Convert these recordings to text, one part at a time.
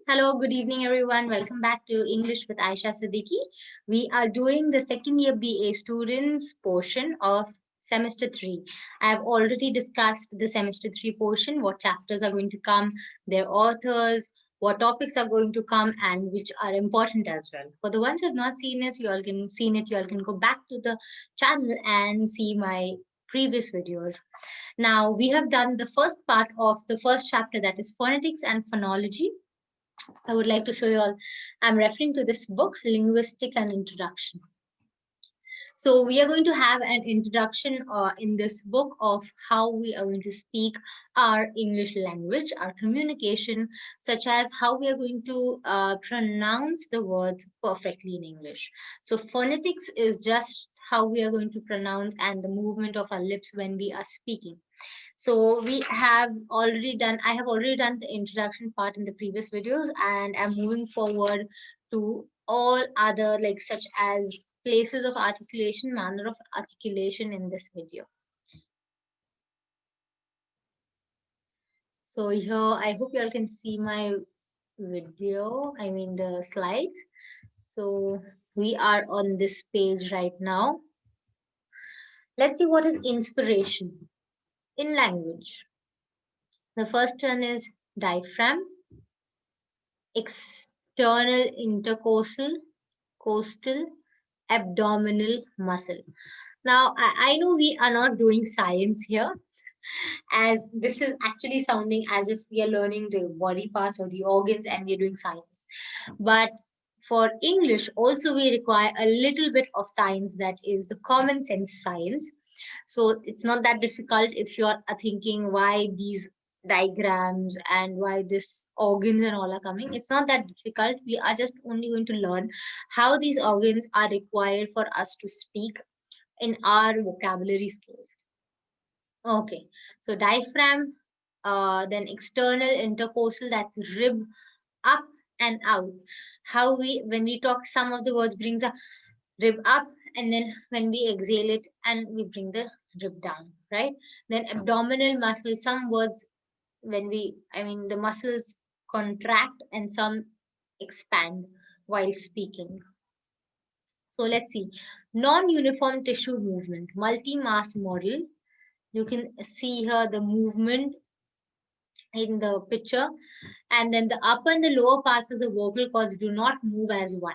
Hello, good evening, everyone. Welcome back to English with Aisha Siddiqui. We are doing the second year BA students portion of semester 3. I have already discussed the semester 3 portion, what chapters are going to come, their authors, what topics are going to come, and which are important as well. For the ones who have not seen it, you all can go back to the channel and see my previous videos. Now, we have done the first part of the first chapter, that is phonetics and phonology. I would like to show you all. I'm referring to this book, Linguistic and Introduction. So we are going to have an introduction in this book of how we are going to speak our English language, our communication, such as how we are going to pronounce the words perfectly in English. So phonetics is just how we are going to pronounce and the movement of our lips when we are speaking. So I have already done the introduction part in the previous videos, and I'm moving forward to all other, like such as places of articulation, manner of articulation in this video. So here, I hope you all can see my video, the slides. So we are on this page right now. Let's see what is inspiration in language. The first one is diaphragm, external intercostal, coastal, abdominal muscle. Now, I know we are not doing science here, as this is actually sounding as if we are learning the body parts or the organs and we're doing science. But for English, also we require a little bit of science, that is the common sense science. So it's not that difficult if you're thinking why these diagrams and why this organs and all are coming. It's not that difficult. We are just only going to learn how these organs are required for us to speak in our vocabulary skills. Okay, so diaphragm, then external intercostal, that's rib up and out. How we, when we talk, some of the words brings a rib up, and then when we exhale it and we bring the rib down, right? Then abdominal muscle, some words when the muscles contract and some expand while speaking. So let's see. Non-uniform tissue movement, multi-mass model. You can see here the movement in the picture, and then the upper and the lower parts of the vocal cords do not move as one.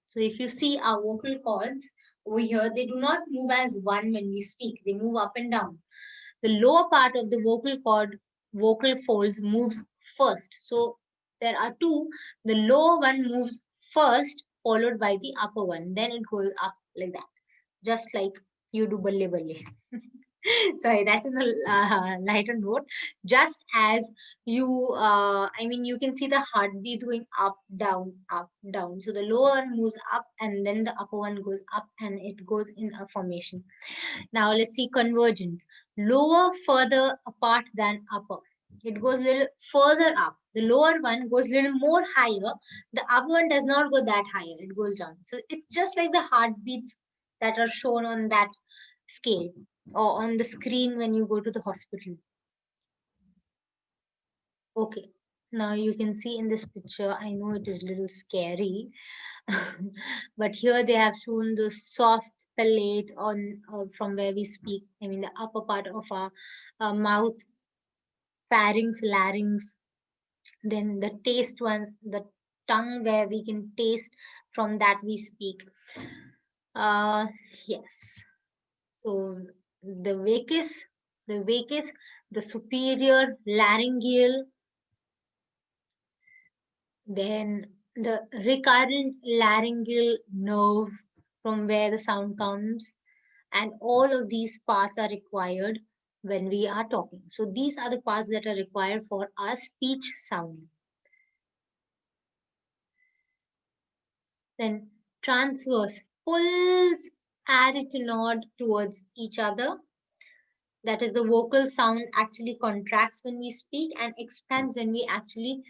So if you see our vocal cords over here, they do not move as one when we speak. They move up and down. The lower part of the vocal cord, vocal folds, moves first. So there are two. The lower one moves first, followed by the upper one. Then it goes up like that, just like you do balle balle. Sorry, that's in a lighter note. Just as you can see the heartbeats going up, down, up, down. So the lower one moves up, and then the upper one goes up, and it goes in a formation. Now let's see convergent. Lower further apart than upper. It goes a little further up. The lower one goes a little more higher. The upper one does not go that higher. It goes down. So it's just like the heartbeats that are shown on that scale or on the screen when you go to the hospital. Okay. Now you can see in this picture, I know it is a little scary, but here they have shown the soft palate on from where we speak. The upper part of our mouth, pharynx, larynx, then the taste ones, the tongue where we can taste, from that we speak. Yes. So the vacus, the superior laryngeal, then the recurrent laryngeal nerve from where the sound comes, and all of these parts are required when we are talking. So these are the parts that are required for our speech sounding. Then transverse pulls arytenoid towards each other. That is, the vocal sound actually contracts when we speak and expands when we actually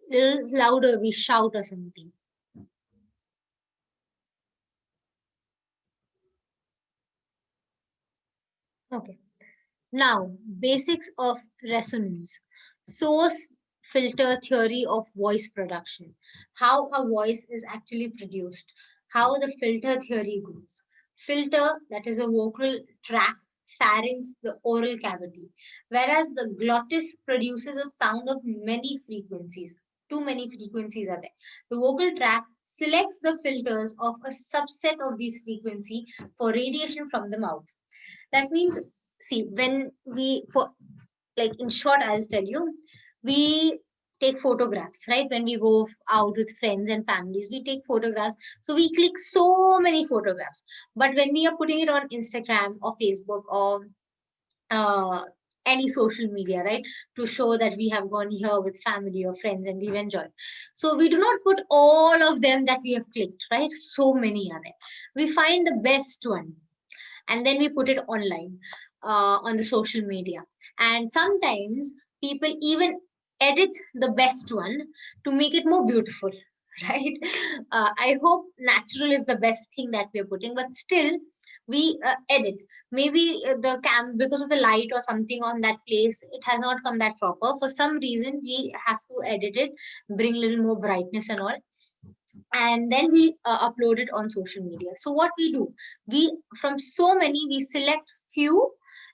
little louder, we shout or something. Okay. Now, basics of resonance. Source filter theory of voice production. How a voice is actually produced. How the filter theory goes. Filter, that is a vocal tract, pharynx, the oral cavity. Whereas the glottis produces a sound of many frequencies. Too many frequencies are there. The vocal tract selects the filters of a subset of these frequency for radiation from the mouth. That means, see, when we, for like in short, I'll tell you, we take photographs, right? When we go out with friends and families, we take photographs. So we click so many photographs. But when we are putting it on Instagram or Facebook or uh, any social media, right, to show that we have gone here with family or friends and we've enjoyed. So we do not put all of them that we have clicked, right? So many are there. We find the best one and then we put it online on the social media. And sometimes people even edit the best one to make it more beautiful, right? I hope natural is the best thing that we're putting, but still we edit. Maybe the cam, because of the light or something on that place, it has not come that proper. For some reason, we have to edit it, bring a little more brightness and all, and then we upload it on social media. So what we do, we, from so many, we select few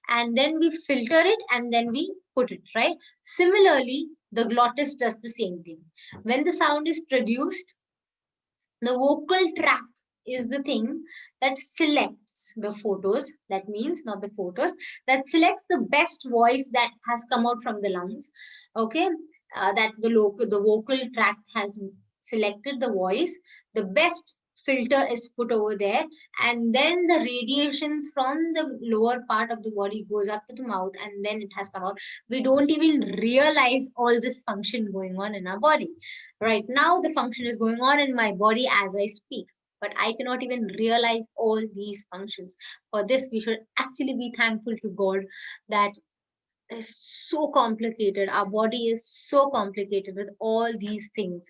and then we filter it and then we put it, right? Similarly, the glottis does the same thing. When the sound is produced, the vocal tract is the thing that selects the photos, that means not the photos, that selects the best voice that has come out from the lungs. Okay, that the vocal tract has selected the voice, the best filter is put over there, and then the radiations from the lower part of the body goes up to the mouth and then it has come out. We don't even realize all this function going on in our body. Right now, the function is going on in my body as I speak, but I cannot even realize all these functions. For this, we should actually be thankful to God that is so complicated. Our body is so complicated with all these things.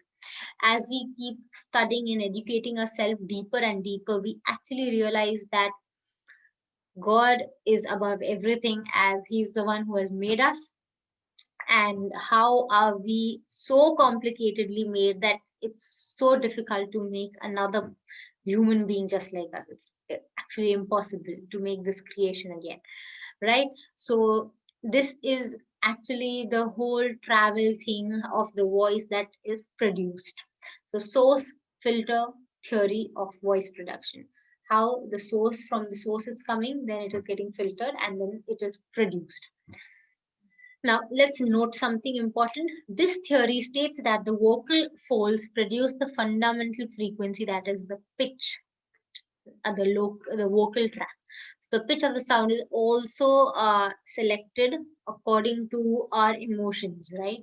As we keep studying and educating ourselves deeper and deeper, we actually realize that God is above everything, as He's the one who has made us. And how are we so complicatedly made that it's so difficult to make another human being just like us? It's actually impossible to make this creation again, right? So this is actually the whole travel thing of the voice that is produced. So source, filter, theory of voice production. How the source, from the source it's coming, then it is getting filtered and then it is produced. Now, let's note something important. This theory states that the vocal folds produce the fundamental frequency, that is the pitch, the vocal tract. So the pitch of the sound is also selected according to our emotions, right?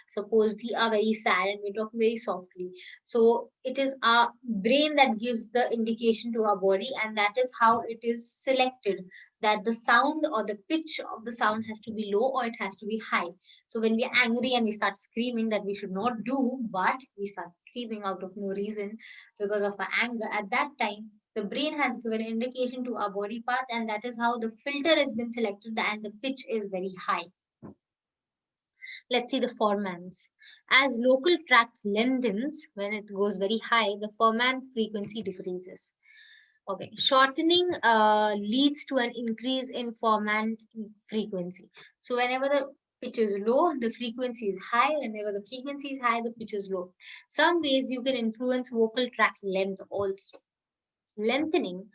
Suppose we are very sad and we talk very softly. So it is our brain that gives the indication to our body, and that is how it is selected, that the sound or the pitch of the sound has to be low or it has to be high. So when we are angry and we start screaming, that we should not do, but we start screaming out of no reason because of our anger, at that time the brain has given indication to our body parts, and that is how the filter has been selected and the pitch is very high. Let's see the formants. As local tract lengthens, when it goes very high, the formant frequency decreases. Okay, shortening leads to an increase in formant frequency. So whenever the pitch is low, the frequency is high. Whenever the frequency is high, the pitch is low. Some ways you can influence vocal tract length also. Lengthening,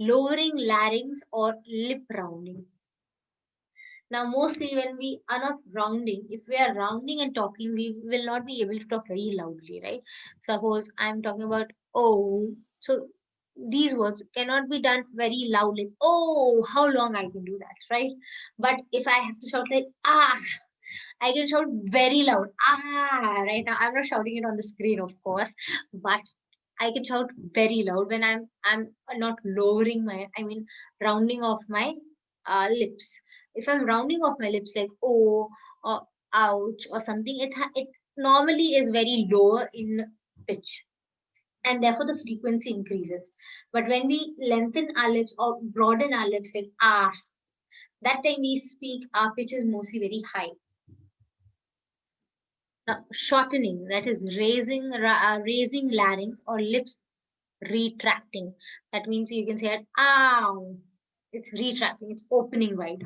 lowering larynx or lip rounding. Now, mostly when we are not rounding, if we are rounding and talking, we will not be able to talk very loudly, right? Suppose I'm talking about, oh, so these words cannot be done very loudly. Oh, how long I can do that, right? But if I have to shout like, ah, I can shout very loud. Ah, right now I'm not shouting it on the screen, of course, but I can shout very loud when I'm not lowering my, I mean, rounding off my lips. If I'm rounding off my lips like oh or ouch or something, it normally is very low in pitch, and therefore the frequency increases. But when we lengthen our lips or broaden our lips like ah, that time we speak, our pitch is mostly very high. Now, shortening, that is raising larynx or lips retracting. That means you can say it, ow. It's retracting, it's opening wide.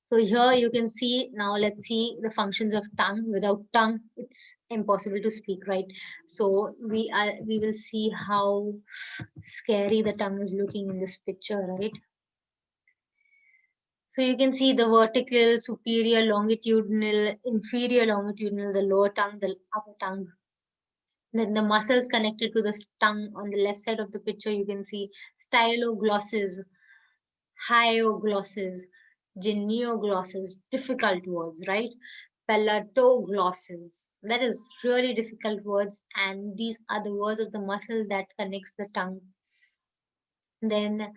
So here you can see, now let's see the functions of tongue. Without tongue, it's impossible to speak, right? So we will see how scary the tongue is looking in this picture, right? So you can see the vertical, superior, longitudinal, inferior longitudinal, the lower tongue, the upper tongue. Then the muscles connected to the tongue on the left side of the picture, you can see styloglosses, hyoglosses, genioglosses, difficult words, right? Palatoglosses. That is really difficult words, and these are the words of the muscle that connects the tongue. Then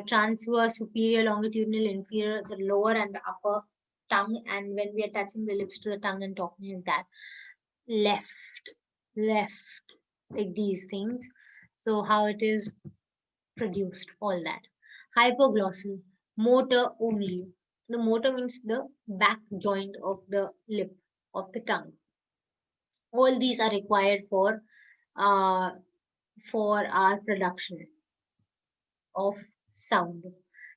transverse, superior, longitudinal, inferior, the lower and the upper tongue. And when we are touching the lips to the tongue and talking like that, left, left, like these things. So how it is produced, all that. Hypoglossal, motor only. The motor means the back joint of the lip, of the tongue. All these are required uh, for our production of sound.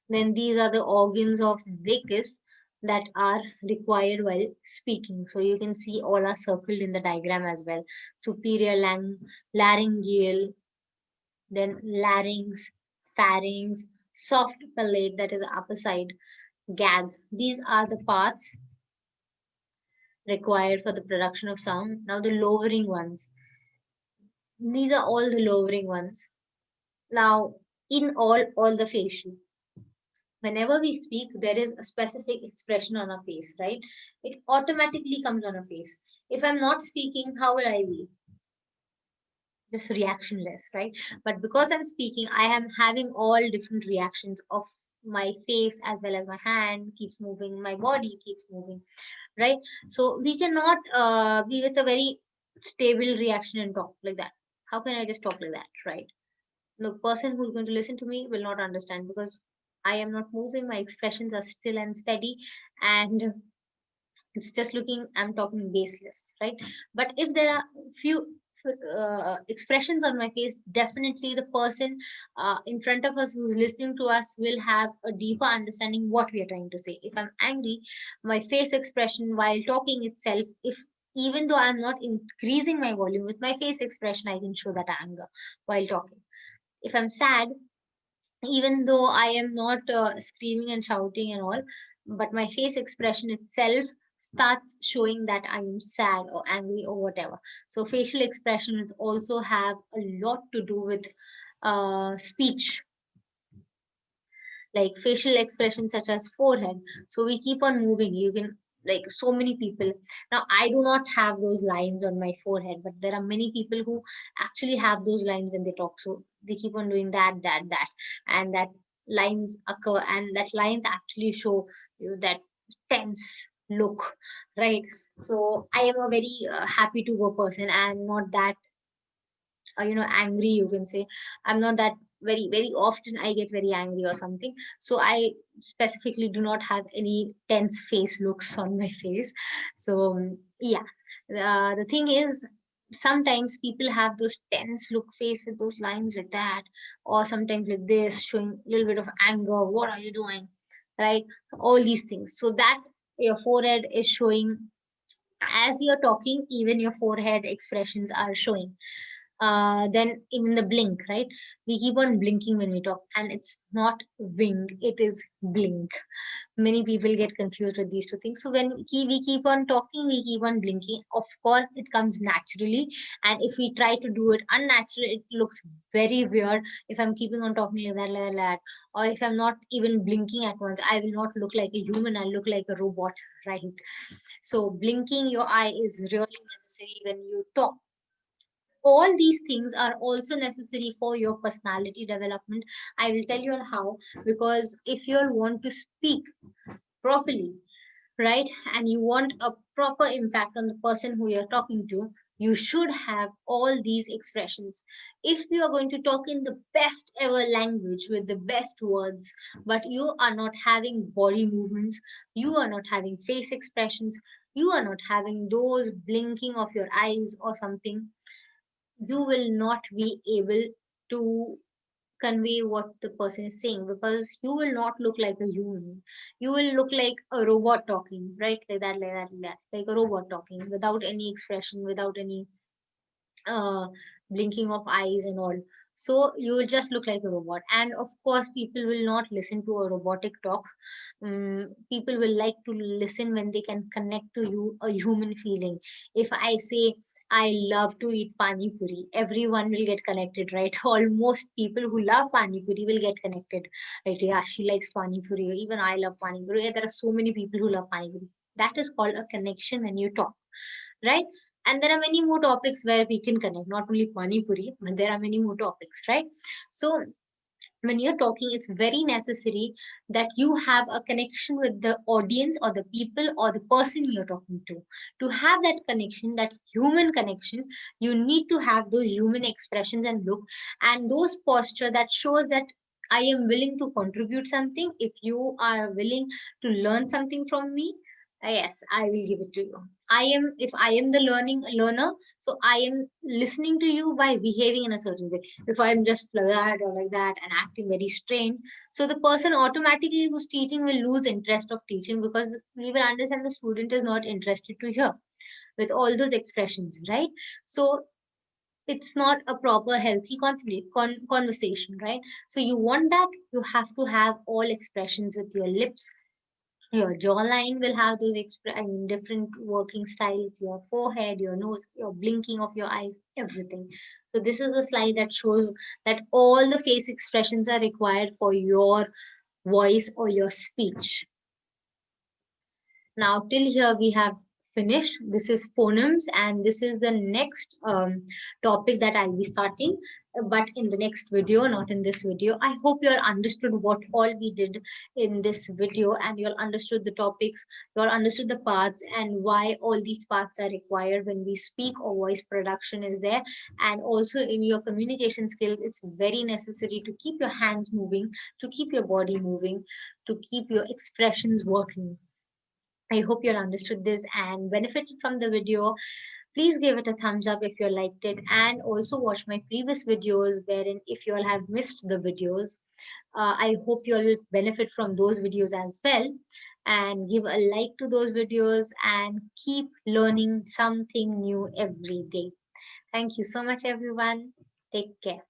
Then these are the organs of Vicus that are required while speaking. So you can see all are circled in the diagram as well. Superior laryngeal, then larynx, pharynx, soft palate, that is the upper side, gag. These are the parts required for the production of sound. Now the lowering ones. These are all the lowering ones. Now in all the facial. Whenever we speak, there is a specific expression on our face, right? It automatically comes on our face. If I'm not speaking, how will I be? Just reactionless, right? But because I'm speaking, I am having all different reactions of my face as well as my hand keeps moving, my body keeps moving, right? So we cannot be with a very stable reaction and talk like that. How can I just talk like that, right? The person who's going to listen to me will not understand because I am not moving, my expressions are still and steady, and it's just looking, I'm talking baseless, right? But if there are few expressions on my face, definitely the person in front of us who's listening to us will have a deeper understanding what we are trying to say. If I'm angry, my face expression while talking itself, if even though I'm not increasing my volume, with my face expression I can show that anger while talking. If I'm sad, even though I am not screaming and shouting and all, but my face expression itself starts showing that I am sad or angry or whatever. So facial expressions also have a lot to do with speech, like facial expressions such as forehead. So we keep on moving. You can, like so many people. Now I do not have those lines on my forehead, but there are many people who actually have those lines when they talk. So they keep on doing that, and that lines occur, and that lines actually show you that tense look, right? So I am a very happy to go person and not that angry, you can say. I'm not that very often I get very angry or something. So I specifically do not have any tense face looks on my face. So yeah, the thing is, sometimes people have those tense look face with those lines like that, or sometimes like this, showing a little bit of anger, what are you doing, right? All these things, so that your forehead is showing as you're talking, even your forehead expressions are showing. Then even the blink, right? We keep on blinking when we talk, and it's not wink, it is blink. Many people get confused with these two things. So when we keep on talking, we keep on blinking. Of course, it comes naturally, and if we try to do it unnatural, it looks very weird. If I'm keeping on talking like that, or if I'm not even blinking at once, I will not look like a human. I'll look like a robot, right? So blinking your eye is really necessary when you talk. All these things are also necessary for your personality development. I will tell you on how. Because if you want to speak properly, right, and you want a proper impact on the person who you're talking to, you should have all these expressions. If you are going to talk in the best ever language with the best words, but you are not having body movements, you are not having face expressions, you are not having those blinking of your eyes or something, you will not be able to convey what the person is saying, because you will not look like a human. You will look like a robot talking, right? Like that, like that, like that, like a robot talking without any expression, without any uh, blinking of eyes and all. So you will just look like a robot. And of course, people will not listen to a robotic talk. People will like to listen when they can connect to you, a human feeling. If I say, I love to eat pani puri, everyone will get connected, right? Almost people who love pani puri will get connected, right? Yeah, she likes pani puri. Even I love pani puri. Yeah, there are so many people who love pani puri. That is called a connection when you talk, right? And there are many more topics where we can connect, not only pani puri, but there are many more topics, right? So when you're talking, it's very necessary that you have a connection with the audience or the people or the person you're talking to. To have that connection, that human connection, you need to have those human expressions and look, and those posture that shows that I am willing to contribute something. If you are willing to learn something from me, yes, I will give it to you. If I am the learning learner, so I am listening to you by behaving in a certain way. If I'm just like that or like that and acting very strange, so the person automatically who's teaching will lose interest of teaching, because we will understand the student is not interested to hear with all those expressions, right? So it's not a proper healthy conversation, right? So you want that, you have to have all expressions with your lips. Your jawline will have those different working styles, your forehead, your nose, your blinking of your eyes, everything. So this is a slide that shows that all the face expressions are required for your voice or your speech. Now, till here we have finished. This is phonemes, and this is the next topic that I'll be starting, but in the next video, not in this video. I hope you all understood what all we did in this video, and you all understood the topics, you all understood the parts, and why all these parts are required when we speak or voice production is there. And also in your communication skills, it's very necessary to keep your hands moving, to keep your body moving, to keep your expressions working. I hope you all understood this and benefited from the video. Please give it a thumbs up if you liked it, and also watch my previous videos wherein if you all have missed the videos, I hope you all will benefit from those videos as well, and give a like to those videos and keep learning something new every day. Thank you so much, everyone. Take care.